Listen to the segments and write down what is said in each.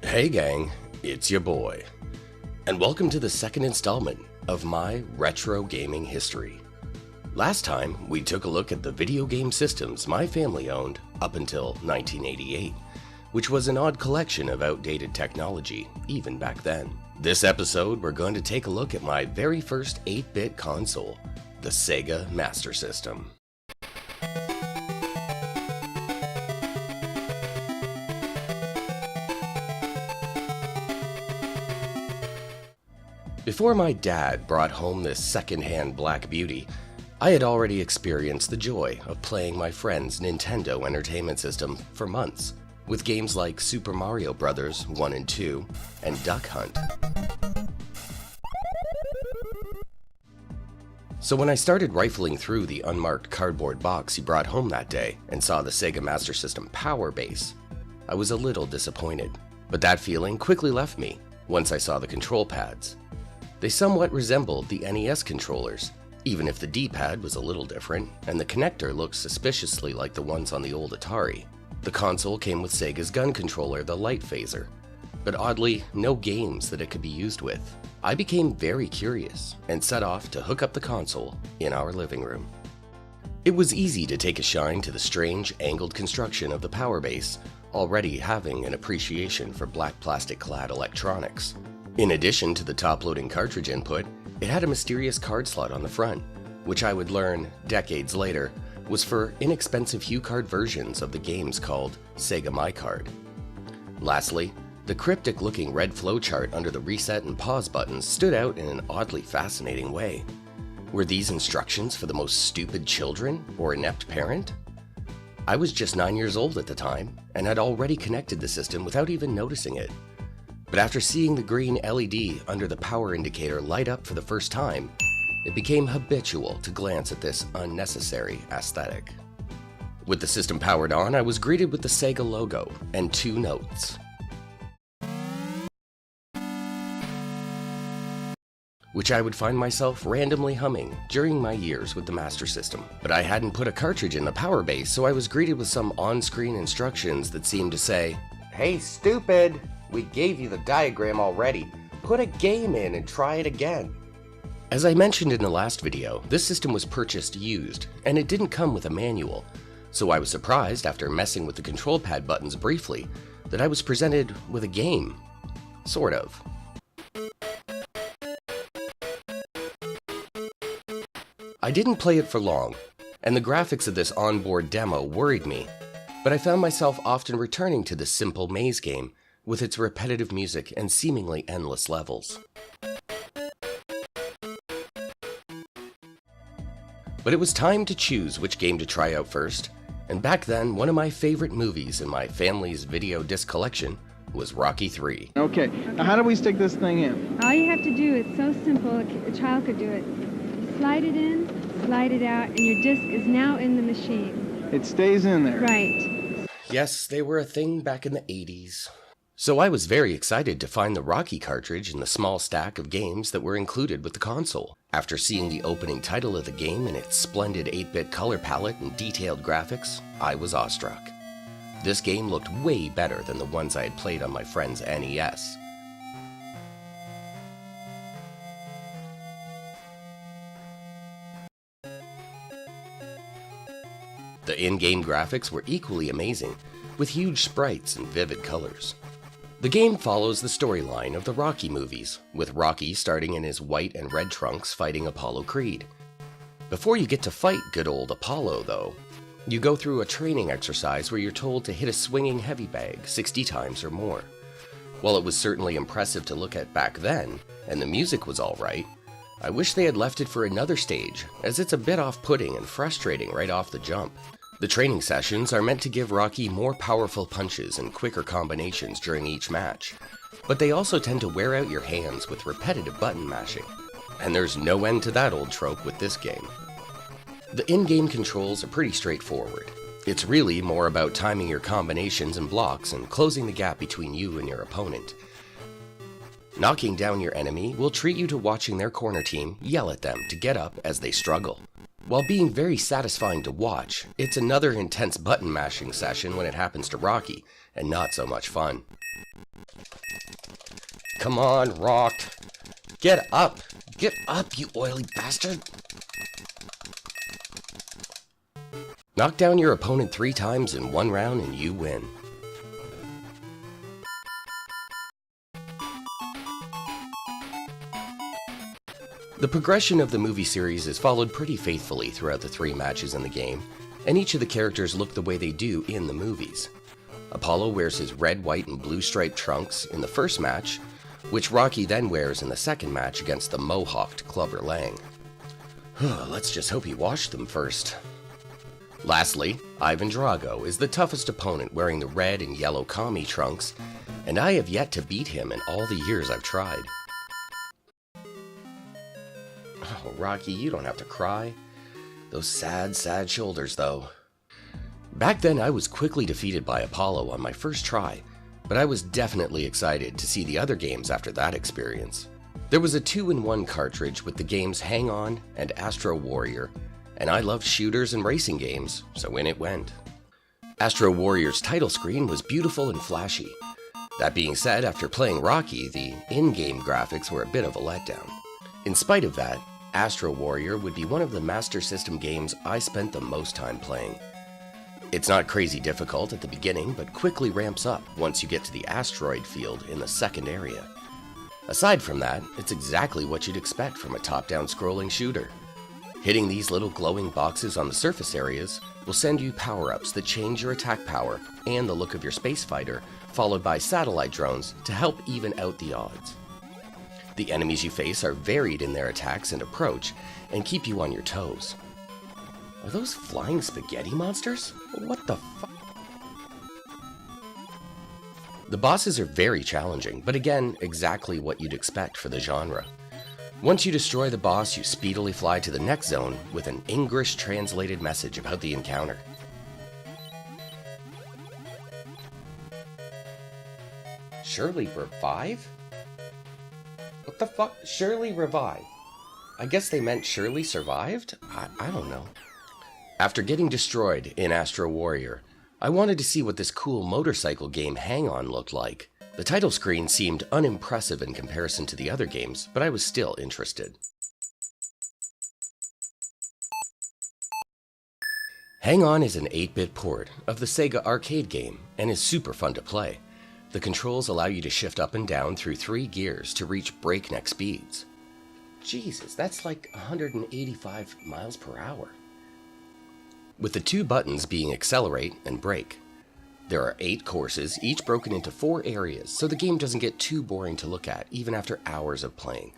Hey gang, it's your boy, and welcome to the second installment of my retro gaming history. Last time, we took a look at the video game systems my family owned up until 1988, which was an odd collection of outdated technology, even back then. This episode, we're going to take a look at my very first 8-bit console, the Sega Master System. Before my dad brought home this second-hand Black Beauty, I had already experienced the joy of playing my friend's Nintendo Entertainment System for months, with games like Super Mario Bros. 1 and 2 and Duck Hunt. So when I started rifling through the unmarked cardboard box he brought home that day and saw the Sega Master System power base, I was a little disappointed. But that feeling quickly left me once I saw the control pads. They somewhat resembled the NES controllers, even if the D-pad was a little different and the connector looked suspiciously like the ones on the old Atari. The console came with Sega's gun controller, the Light Phaser, but oddly, no games that it could be used with. I became very curious and set off to hook up the console in our living room. It was easy to take a shine to the strange, angled construction of the power base, already having an appreciation for black plastic-clad electronics. In addition to the top-loading cartridge input, it had a mysterious card slot on the front, which I would learn decades later was for inexpensive HuCard versions of the games called Sega My Card. Lastly, the cryptic-looking red flowchart under the reset and pause buttons stood out in an oddly fascinating way. Were these instructions for the most stupid children or inept parent? I was just 9 years old at the time and had already connected the system without even noticing it. But after seeing the green LED under the power indicator light up for the first time, it became habitual to glance at this unnecessary aesthetic. With the system powered on, I was greeted with the Sega logo and 2 notes, which I would find myself randomly humming during my years with the Master System. But I hadn't put a cartridge in the power base, so I was greeted with some on-screen instructions that seemed to say, "Hey stupid! We gave you the diagram already. Put a game in and try it again." As I mentioned in the last video, this system was purchased used, and it didn't come with a manual, so I was surprised after messing with the control pad buttons briefly that I was presented with a game. Sort of. I didn't play it for long, and the graphics of this onboard demo worried me, but I found myself often returning to this simple maze game with its repetitive music and seemingly endless levels. But it was time to choose which game to try out first, and back then, one of my favorite movies in my family's video disc collection was Rocky III. Okay, now how do we stick this thing in? All you have to do is so simple, a child could do it. You slide it in, slide it out, and your disc is now in the machine. It stays in there. Right. Yes, they were a thing back in the 80s. So I was very excited to find the Rocky cartridge in the small stack of games that were included with the console. After seeing the opening title of the game and its splendid 8-bit color palette and detailed graphics, I was awestruck. This game looked way better than the ones I had played on my friend's NES. The in-game graphics were equally amazing, with huge sprites and vivid colors. The game follows the storyline of the Rocky movies, with Rocky starting in his white and red trunks fighting Apollo Creed. Before you get to fight good old Apollo, though, you go through a training exercise where you're told to hit a swinging heavy bag 60 times or more. While it was certainly impressive to look at back then, and the music was alright, I wish they had left it for another stage, as it's a bit off-putting and frustrating right off the jump. The training sessions are meant to give Rocky more powerful punches and quicker combinations during each match, but they also tend to wear out your hands with repetitive button mashing, and there's no end to that old trope with this game. The in-game controls are pretty straightforward. It's really more about timing your combinations and blocks and closing the gap between you and your opponent. Knocking down your enemy will treat you to watching their corner team yell at them to get up as they struggle. While being very satisfying to watch, it's another intense button mashing session when it happens to Rocky, and not so much fun. Come on, Rock. Get up! Get up, you oily bastard! Knock down your opponent 3 times in 1 round and you win. The progression of the movie series is followed pretty faithfully throughout the 3 matches in the game, and each of the characters look the way they do in the movies. Apollo wears his red, white, and blue striped trunks in the first match, which Rocky then wears in the second match against the mohawked Clubber Lang. Let's just hope he washed them first. Lastly, Ivan Drago is the toughest opponent wearing the red and yellow Kami trunks, and I have yet to beat him in all the years I've tried. Oh, Rocky, you don't have to cry. Those sad, sad shoulders, though. Back then, I was quickly defeated by Apollo on my first try, but I was definitely excited to see the other games after that experience. There was a 2-in-1 cartridge with the games Hang On and Astro Warrior, and I loved shooters and racing games, so in it went. Astro Warrior's title screen was beautiful and flashy. That being said, after playing Rocky, the in-game graphics were a bit of a letdown. In spite of that, Astro Warrior would be one of the Master System games I spent the most time playing. It's not crazy difficult at the beginning, but quickly ramps up once you get to the asteroid field in the second area. Aside from that, it's exactly what you'd expect from a top-down scrolling shooter. Hitting these little glowing boxes on the surface areas will send you power-ups that change your attack power and the look of your space fighter, followed by satellite drones to help even out the odds. The enemies you face are varied in their attacks and approach, and keep you on your toes. Are those flying spaghetti monsters? What the fuck? The bosses are very challenging, but again, exactly what you'd expect for the genre. Once you destroy the boss, you speedily fly to the next zone with an English translated message about the encounter. Shirley revive? What the fuck? Shirley revive? I guess they meant Shirley survived? I don't know. After getting destroyed in Astro Warrior, I wanted to see what this cool motorcycle game Hang On looked like. The title screen seemed unimpressive in comparison to the other games, but I was still interested. Hang On is an 8-bit port of the Sega arcade game and is super fun to play. The controls allow you to shift up and down through 3 gears to reach breakneck speeds. Jesus, that's like 185 miles per hour. With the 2 buttons being accelerate and brake. There are 8 courses, each broken into 4 areas, so the game doesn't get too boring to look at, even after hours of playing.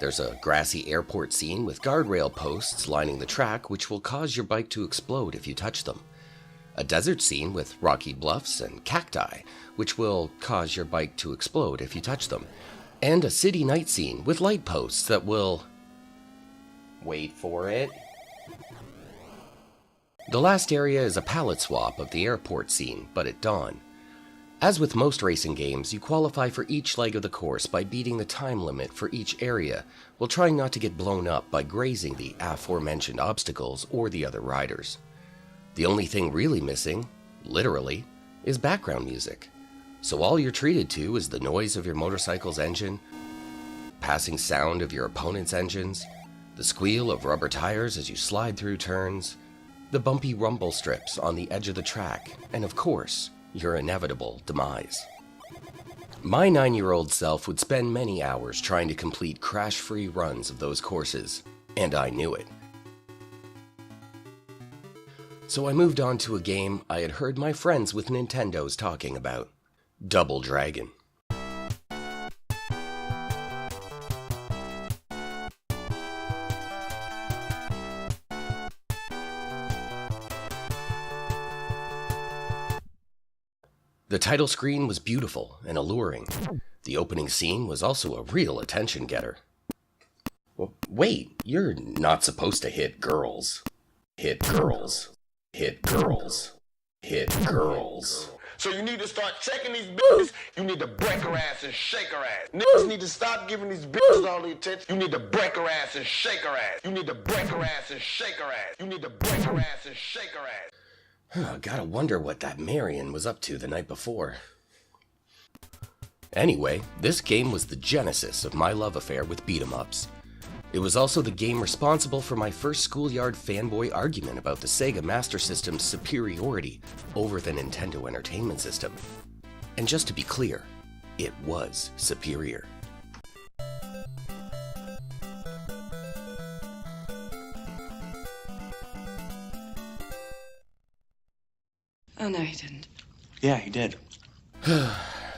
There's a grassy airport scene with guardrail posts lining the track, which will cause your bike to explode if you touch them. A desert scene with rocky bluffs and cacti, which will cause your bike to explode if you touch them. And a city night scene with light posts that will... wait for it. The last area is a palette swap of the airport scene, but at dawn. As with most racing games, you qualify for each leg of the course by beating the time limit for each area, while trying not to get blown up by grazing the aforementioned obstacles or the other riders. The only thing really missing, literally, is background music. So all you're treated to is the noise of your motorcycle's engine, passing sound of your opponent's engines, the squeal of rubber tires as you slide through turns, the bumpy rumble strips on the edge of the track, and of course, your inevitable demise. My 9-year-old self would spend many hours trying to complete crash-free runs of those courses, and I knew it. So I moved on to a game I had heard my friends with Nintendos talking about, Double Dragon. The title screen was beautiful and alluring. The opening scene was also a real attention getter. Well, wait, you're not supposed to hit girls. Hit girls. Hit girls. Hit girls. So you need to start checking these bitches. You need to break her ass and shake her ass. Niggas need to stop giving these bitches all the attention. You need to break her ass and shake her ass. You need to break her ass and shake her ass. You need to break her ass and shake her ass. Gotta wonder what that Marion was up to the night before. Anyway, this game was the genesis of my love affair with beat-em-ups. It was also the game responsible for my first schoolyard fanboy argument about the Sega Master System's superiority over the Nintendo Entertainment System. And just to be clear, it was superior. Oh, no, he didn't. Yeah, he did.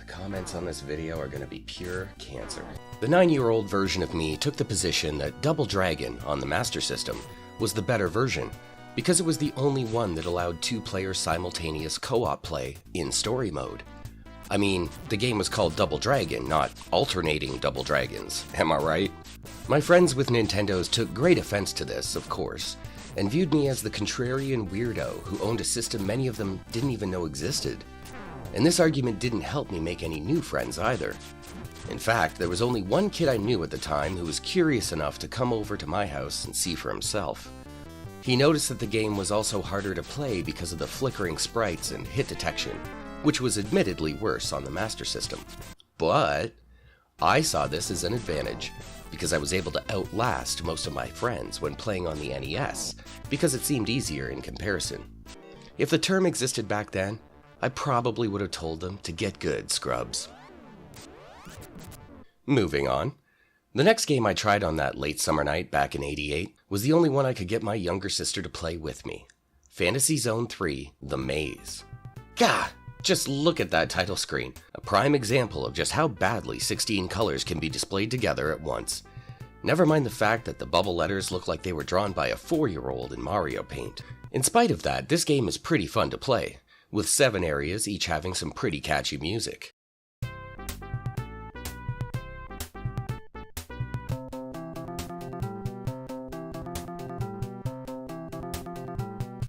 Comments on this video are going to be pure cancer. The 9-year-old version of me took the position that Double Dragon on the Master System was the better version because it was the only one that allowed 2-player simultaneous co-op play in story mode. I mean, the game was called Double Dragon, not alternating Double Dragons, am I right? My friends with Nintendos took great offense to this, of course, and viewed me as the contrarian weirdo who owned a system many of them didn't even know existed. And this argument didn't help me make any new friends either. In fact, there was only one kid I knew at the time who was curious enough to come over to my house and see for himself. He noticed that the game was also harder to play because of the flickering sprites and hit detection, which was admittedly worse on the Master System. But I saw this as an advantage, because I was able to outlast most of my friends when playing on the NES, because it seemed easier in comparison. If the term existed back then, I probably would have told them to get good, scrubs. Moving on. The next game I tried on that late summer night back in '88 was the only one I could get my younger sister to play with me. Fantasy Zone 3: The Maze. Gah! Just look at that title screen, a prime example of just how badly 16 colors can be displayed together at once. Never mind the fact that the bubble letters look like they were drawn by a 4-year-old in Mario Paint. In spite of that, this game is pretty fun to play, with 7 areas each having some pretty catchy music.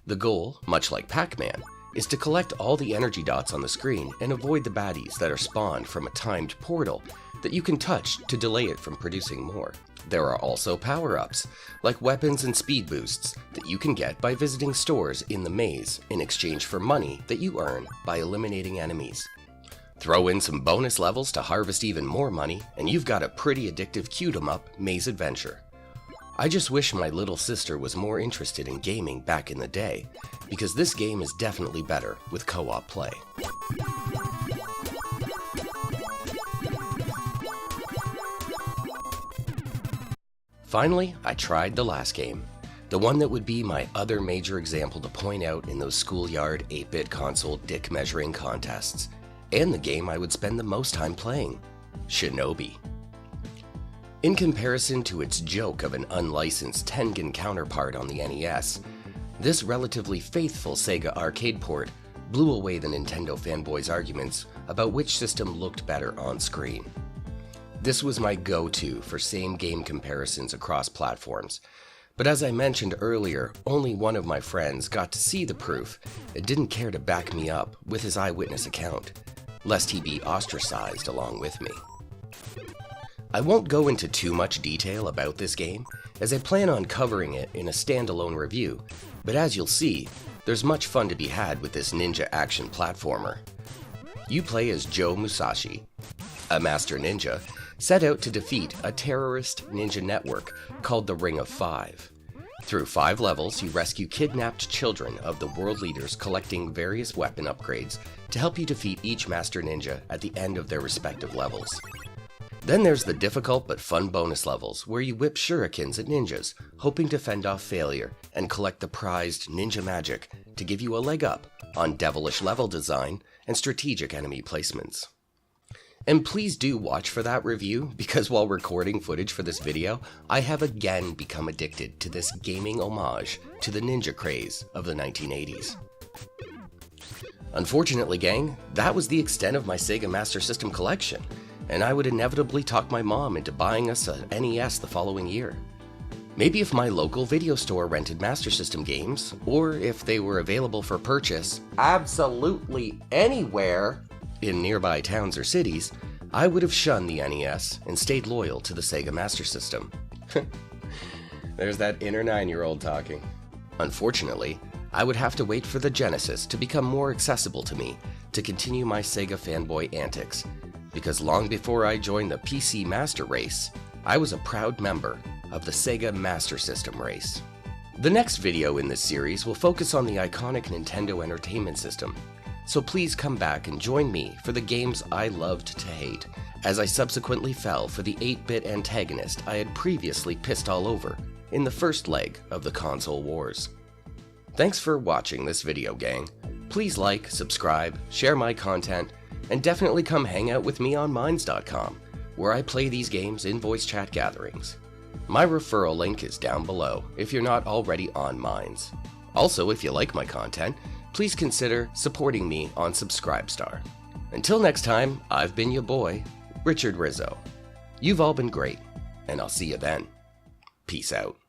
The goal, much like Pac-Man, is to collect all the energy dots on the screen and avoid the baddies that are spawned from a timed portal that you can touch to delay it from producing more. There are also power-ups, like weapons and speed boosts, that you can get by visiting stores in the maze in exchange for money that you earn by eliminating enemies. Throw in some bonus levels to harvest even more money, and you've got a pretty addictive cute-em-up maze adventure. I just wish my little sister was more interested in gaming back in the day, because this game is definitely better with co-op play. Finally, I tried the last game, the one that would be my other major example to point out in those schoolyard 8-bit console dick measuring contests, and the game I would spend the most time playing, Shinobi. In comparison to its joke of an unlicensed Tengen counterpart on the NES, this relatively faithful Sega arcade port blew away the Nintendo fanboys' arguments about which system looked better on screen. This was my go-to for same game comparisons across platforms, but as I mentioned earlier, only one of my friends got to see the proof and didn't care to back me up with his eyewitness account, lest he be ostracized along with me. I won't go into too much detail about this game, as I plan on covering it in a standalone review, but as you'll see, there's much fun to be had with this ninja action platformer. You play as Joe Musashi, a master ninja, set out to defeat a terrorist ninja network called the Ring of Five. Through 5 levels, you rescue kidnapped children of the world leaders, collecting various weapon upgrades to help you defeat each master ninja at the end of their respective levels. Then there's the difficult but fun bonus levels, where you whip shurikens at ninjas, hoping to fend off failure and collect the prized ninja magic to give you a leg up on devilish level design and strategic enemy placements. And please do watch for that review, because while recording footage for this video, I have again become addicted to this gaming homage to the ninja craze of the 1980s. Unfortunately, gang, that was the extent of my Sega Master System collection, and I would inevitably talk my mom into buying us a NES the following year. Maybe if my local video store rented Master System games, or if they were available for purchase absolutely anywhere in nearby towns or cities, I would have shunned the NES and stayed loyal to the Sega Master System. There's that inner 9-year-old talking. Unfortunately, I would have to wait for the Genesis to become more accessible to me to continue my Sega fanboy antics, because long before I joined the PC Master Race, I was a proud member of the Sega Master System race. The next video in this series will focus on the iconic Nintendo Entertainment System, so please come back and join me for the games I loved to hate, as I subsequently fell for the 8-bit antagonist I had previously pissed all over in the first leg of the console wars. Thanks for watching this video, gang. Please like, subscribe, share my content, and definitely come hang out with me on Minds.com, where I play these games in voice chat gatherings. My referral link is down below if you're not already on Minds. Also, if you like my content, please consider supporting me on Subscribestar. Until next time, I've been your boy, Richard Rizzo. You've all been great, and I'll see you then. Peace out.